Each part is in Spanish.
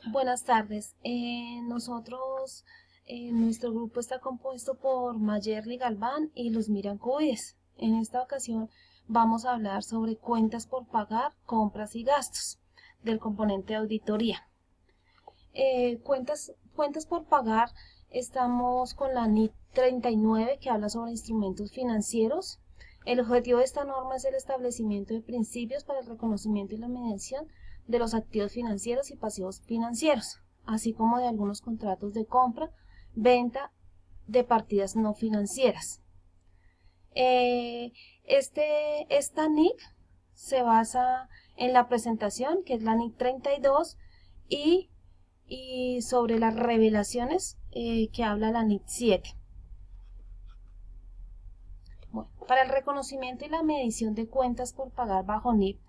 Buenas tardes. Nuestro grupo está compuesto por Mayerly Galván y Luzmira Cubides. En esta ocasión vamos a hablar sobre cuentas por pagar, compras y gastos del componente de auditoría. Cuentas por pagar, estamos con la NIT 39 que habla sobre instrumentos financieros. El objetivo de esta norma es el establecimiento de principios para el reconocimiento y la medición de los activos financieros y pasivos financieros, así como de algunos contratos de compra, venta de partidas no financieras. Esta NIC se basa en la presentación, que es la NIC 32, y sobre las revelaciones que habla la NIC 7. Bueno, para el reconocimiento y la medición de cuentas por pagar bajo NIP,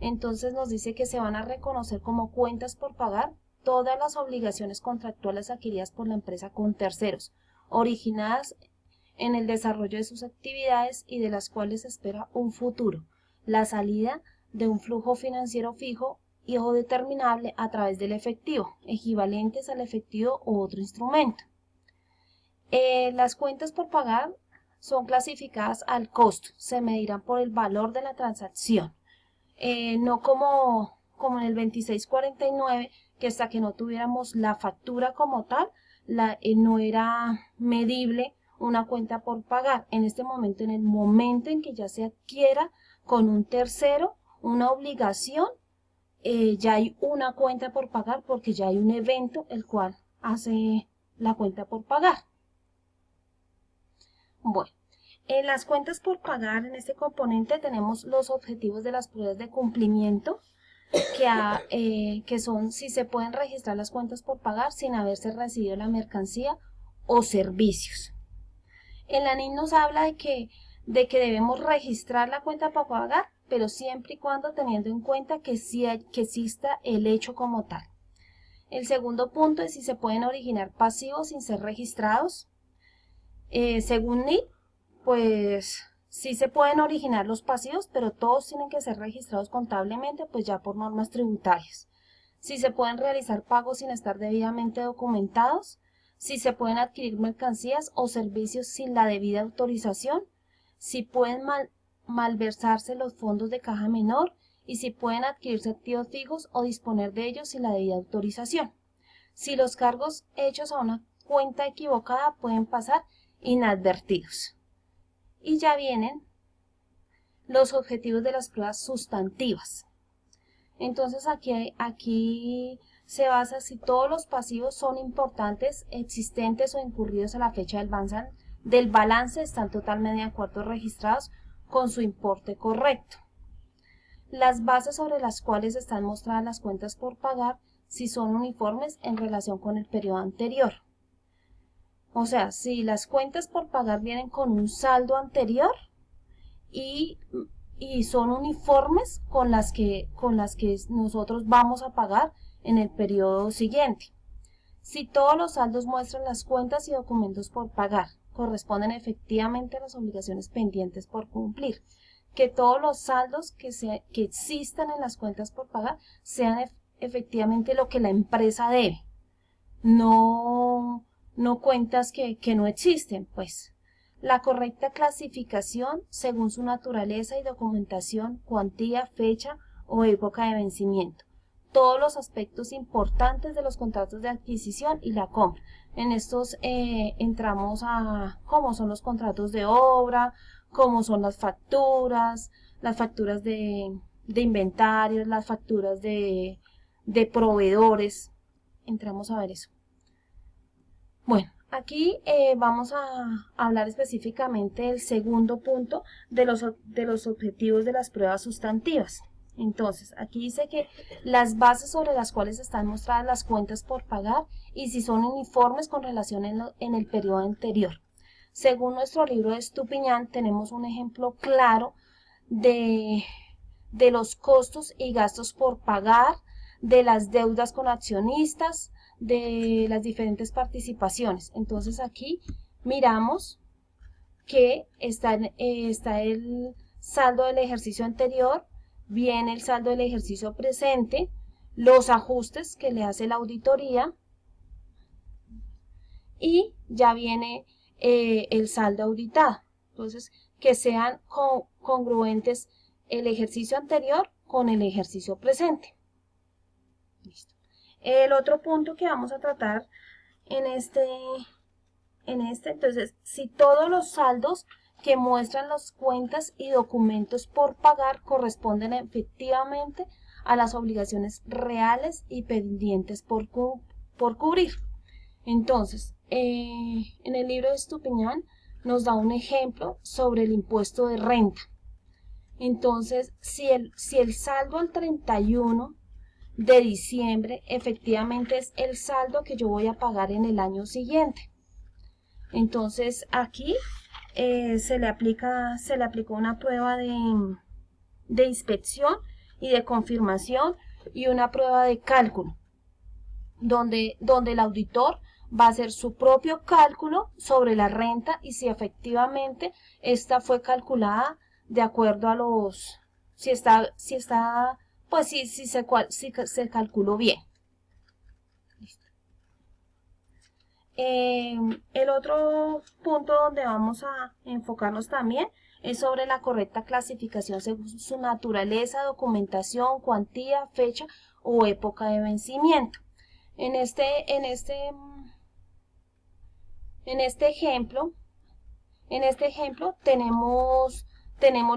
entonces nos dice que se van a reconocer como cuentas por pagar todas las obligaciones contractuales adquiridas por la empresa con terceros, originadas en el desarrollo de sus actividades y de las cuales se espera un futuro, la salida de un flujo financiero fijo y o determinable a través del efectivo, equivalentes al efectivo u otro instrumento. Las cuentas por pagar son clasificadas al costo, se medirán por el valor de la transacción, no como en el 2649, que hasta que no tuviéramos la factura como tal, no era medible una cuenta por pagar. En este momento, en el momento en que ya se adquiera con un tercero una obligación, ya hay una cuenta por pagar porque ya hay un evento el cual hace la cuenta por pagar. Bueno, en las cuentas por pagar, en este componente tenemos los objetivos de las pruebas de cumplimiento, que son si se pueden registrar las cuentas por pagar sin haberse recibido la mercancía o servicios. En la NIC nos habla de que debemos registrar la cuenta por pagar, pero siempre y cuando teniendo en cuenta que exista el hecho como tal. El segundo punto es si se pueden originar pasivos sin ser registrados. Según NIC, pues sí se pueden originar los pasivos, pero todos tienen que ser registrados contablemente, pues ya por normas tributarias. Si se pueden realizar pagos sin estar debidamente documentados, si se pueden adquirir mercancías o servicios sin la debida autorización, si pueden malversarse los fondos de caja menor y si pueden adquirirse activos fijos o disponer de ellos sin la debida autorización. Si los cargos hechos a una cuenta equivocada pueden pasar inadvertidos. Y ya vienen los objetivos de las pruebas sustantivas. Entonces aquí se basa si todos los pasivos son importantes, existentes o incurridos a la fecha del balance están totalmente de acuerdo registrados con su importe correcto. Las bases sobre las cuales están mostradas las cuentas por pagar si son uniformes en relación con el periodo anterior. O sea, si las cuentas por pagar vienen con un saldo anterior y son uniformes con las que nosotros vamos a pagar en el periodo siguiente. Si todos los saldos muestran las cuentas y documentos por pagar, corresponden efectivamente a las obligaciones pendientes por cumplir. Que todos los saldos que existan en las cuentas por pagar sean efectivamente lo que la empresa debe. No cuentas que no existen, pues. La correcta clasificación según su naturaleza y documentación, cuantía, fecha o época de vencimiento. Todos los aspectos importantes de los contratos de adquisición y la compra. En estos entramos a cómo son los contratos de obra, cómo son las facturas de inventarios, las facturas de proveedores. Entramos a ver eso. Bueno, aquí vamos a hablar específicamente del segundo punto de los objetivos de las pruebas sustantivas. Entonces, aquí dice que las bases sobre las cuales están mostradas las cuentas por pagar y si son uniformes con relación en el periodo anterior. Según nuestro libro de Estupiñán, tenemos un ejemplo claro de los costos y gastos por pagar, de las deudas con accionistas, de las diferentes participaciones. Entonces aquí miramos que está el saldo del ejercicio anterior, viene el saldo del ejercicio presente, los ajustes que le hace la auditoría y ya viene el saldo auditado. Entonces, que sean congruentes el ejercicio anterior con el ejercicio presente. Listo. El otro punto que vamos a tratar entonces, si todos los saldos que muestran las cuentas y documentos por pagar corresponden efectivamente a las obligaciones reales y pendientes por cubrir. Entonces, en el libro de Estupiñán nos da un ejemplo sobre el impuesto de renta. Entonces, si el saldo al 31 de diciembre efectivamente es el saldo que yo voy a pagar en el año siguiente. Entonces, aquí se le aplicó una prueba de inspección y de confirmación y una prueba de cálculo, donde el auditor va a hacer su propio cálculo sobre la renta y si efectivamente esta fue calculada de acuerdo a los, si se calculó bien. Listo. El otro punto donde vamos a enfocarnos también es sobre la correcta clasificación según su naturaleza, documentación, cuantía, fecha o época de vencimiento. En este ejemplo tenemos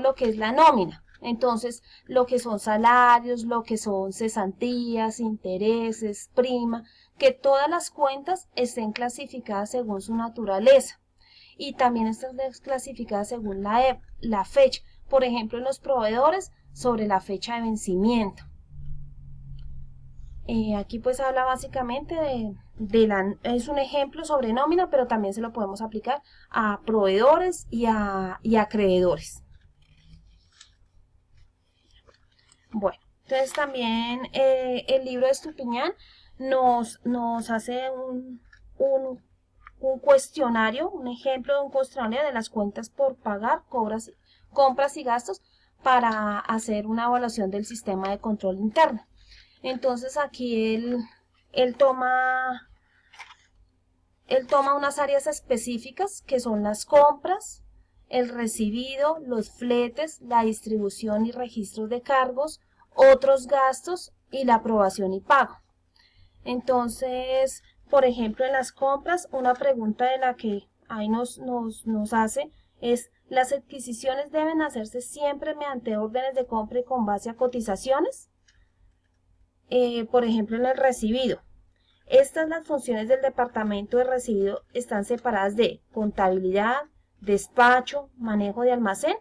lo que es la nómina. Entonces, lo que son salarios, lo que son cesantías, intereses, prima, que todas las cuentas estén clasificadas según su naturaleza y también están clasificadas según la fecha. Por ejemplo, en los proveedores, sobre la fecha de vencimiento. Aquí pues habla básicamente es un ejemplo sobre nómina, pero también se lo podemos aplicar a proveedores y a acreedores. Bueno, entonces también el libro de Estupiñán nos hace un cuestionario, un ejemplo de un cuestionario de las cuentas por pagar, compras y gastos para hacer una evaluación del sistema de control interno. Entonces aquí él toma unas áreas específicas que son las compras, el recibido, los fletes, la distribución y registros de cargos, otros gastos y la aprobación y pago. Entonces, por ejemplo, en las compras, una pregunta de la que ahí nos hace es: ¿las adquisiciones deben hacerse siempre mediante órdenes de compra y con base a cotizaciones? Por ejemplo, en el recibido. Las funciones del departamento de recibido están separadas de contabilidad, despacho, manejo de almacén,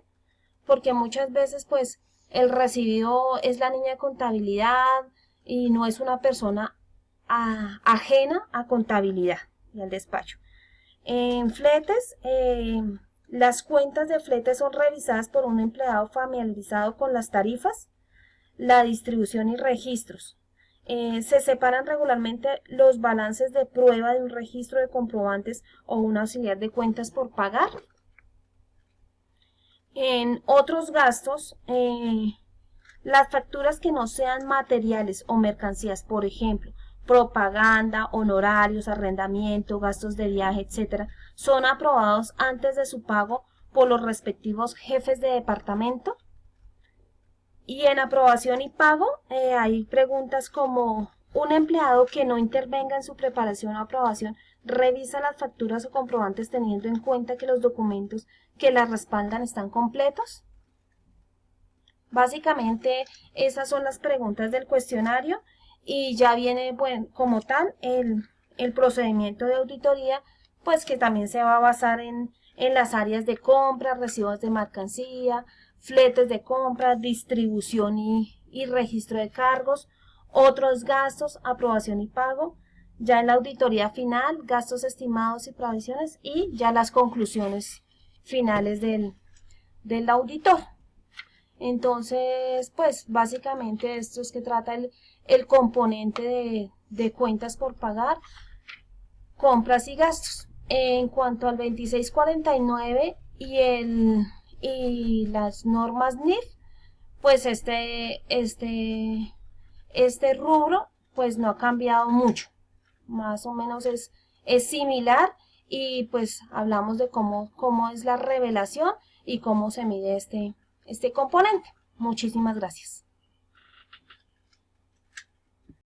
porque muchas veces pues el recibido es la niña de contabilidad y no es una persona ajena a contabilidad y al despacho. En fletes, las cuentas de fletes son revisadas por un empleado familiarizado con las tarifas, la distribución y registros. Se separan regularmente los balances de prueba de un registro de comprobantes o un auxiliar de cuentas por pagar. En otros gastos, las facturas que no sean materiales o mercancías, por ejemplo, propaganda, honorarios, arrendamiento, gastos de viaje, etc., son aprobados antes de su pago por los respectivos jefes de departamento. Y en aprobación y pago hay preguntas como: ¿un empleado que no intervenga en su preparación o aprobación revisa las facturas o comprobantes teniendo en cuenta que los documentos que las respaldan están completos? Básicamente esas son las preguntas del cuestionario y ya viene, bueno, como tal el procedimiento de auditoría, pues que también se va a basar en las áreas de compra, recibos de mercancía, fletes de compra, distribución y registro de cargos, otros gastos, aprobación y pago, ya en la auditoría final, gastos estimados y provisiones y ya las conclusiones finales del auditor. Entonces, pues básicamente esto es que trata el componente de cuentas por pagar, compras y gastos. En cuanto al 2649 y las normas NIF, pues este este rubro pues no ha cambiado mucho, más o menos es similar, y pues hablamos de cómo es la revelación y cómo se mide este componente. Muchísimas gracias.